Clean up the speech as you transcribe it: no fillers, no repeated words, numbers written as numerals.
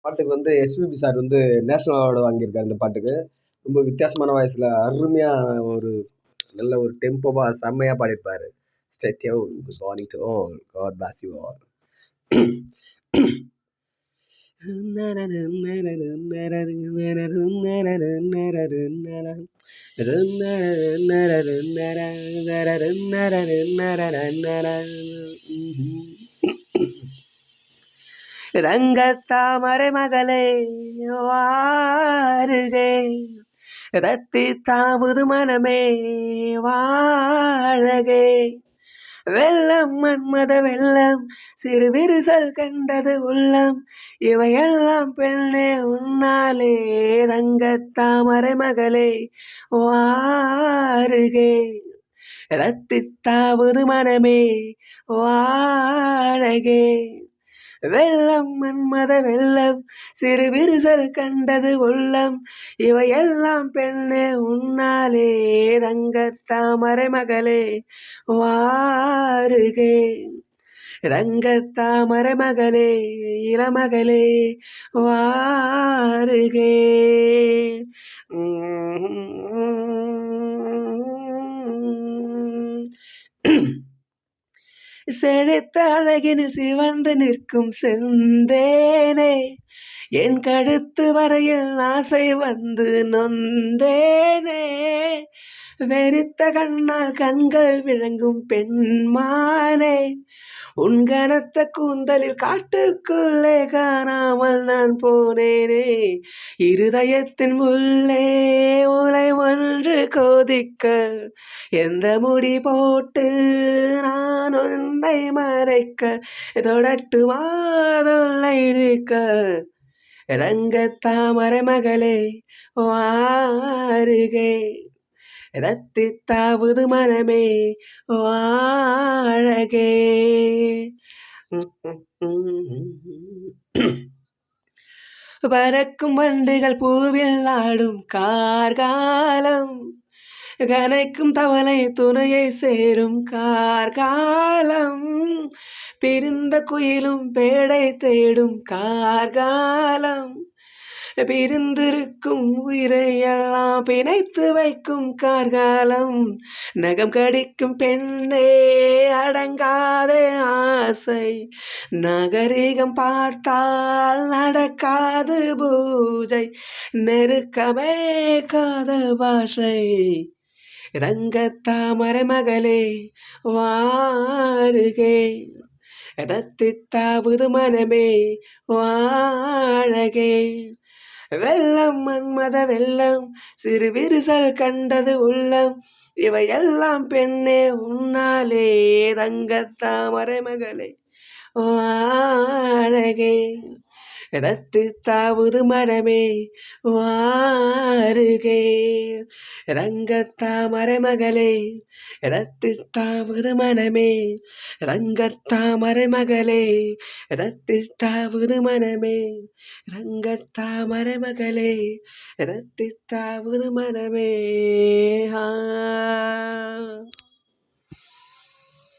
பாட்டுக்கு வந்து SPB sir வந்து நேஷனல் அவார்டு வாங்கியிருக்காரு இந்த பாட்டுக்கு. ரொம்ப வித்தியாசமான வாய்ஸ்ல அருமையா ஒரு நல்ல ஒரு டெம்போவா செம்மையா பாடியிருப்பாரு. Stay tuned. Good morning to all. God bless you all. ரங்கத்தாமரை மகளே வாருகே, ரத்தி தாமுது மனமே வாழகே, வெள்ளம் மன்மத வெள்ளம் சிறு விரிசல் கண்டது உள்ளம், இவையெல்லாம் பெண்ணே உன்னாலே. ரங்கத்தாமரை மகளே வாருகே, ரத்தித்தாவது மனமே வாழகே, வெள்ளம் மன்மத வெள்ளம் சிறு விரிசல் கண்டது உள்ளம், இவையெல்லாம் பெண்ணே உன்னாலே. ரங்கத்தாமரை மகளே வாருகே, ரங்கத்தாமரை மகளே இளமகளே வாருகே. செழித்த அழகினில் சிவந்து நிற்கும் செந்தேனே, என் கழுத்து வரையில் ஆசை வந்து நொந்தேனே, வெறித்த கண்ணால் கண்கள் விளங்கும் பெண்மானே, உன் கனத்த கூந்தலில் காட்டுக்குள்ளே காணாமல் நான் போனேனே, இருதயத்தின் உள்ளே உலை ஒன்று கொதிக்க, எந்த முடி போட்டு நான் உன்னை மறைக்க, தொடட்டுமா தொல்லை இருக்க. ரங்கத்தாமரை மகளே வாருகே, ரத்தித்தாவது மனமே வாழகே. பறக்கும் வண்டுகள் பூவில் ஆடும் கார்காலம், கனைக்கும் தவளை துணையை சேரும் கார்காலம், பிரிந்த குயிலும் பேடை தேடும் கார்காலம், பிரிந்திருக்கும் உயிரையெல்லாம் பிணைத்து வைக்கும் கார்காலம், நகம் கடிக்கும் பெண்ணே அடங்காதே ஆசை, நாகரிகம் பார்த்தால் நடக்காது பூஜை, நெருக்கமே காதல் பாஷை. ரங்கத்தாமரை மகளே வாருகே, ரத்தித்தாவது மனமே வாழகே, வெள்ளம் மன்மத வெள்ளம் சிறு விரிசல் கண்டது உள்ளம், இவையெல்லாம் பெண்ணே உன்னாலே. ரங்கத்தாமரை மகளே வாழகே, ரத்தித்தாவது மனமே வாருகே, ரங்கத்தாமரை மகளே ரத்தித்தாவது மனமே, ரங்கத்தாமரை மகளே ரத்தித்தாவது மனமே, ரங்கத்தாமரை மகளே ரத்தித்தாவது மனமே.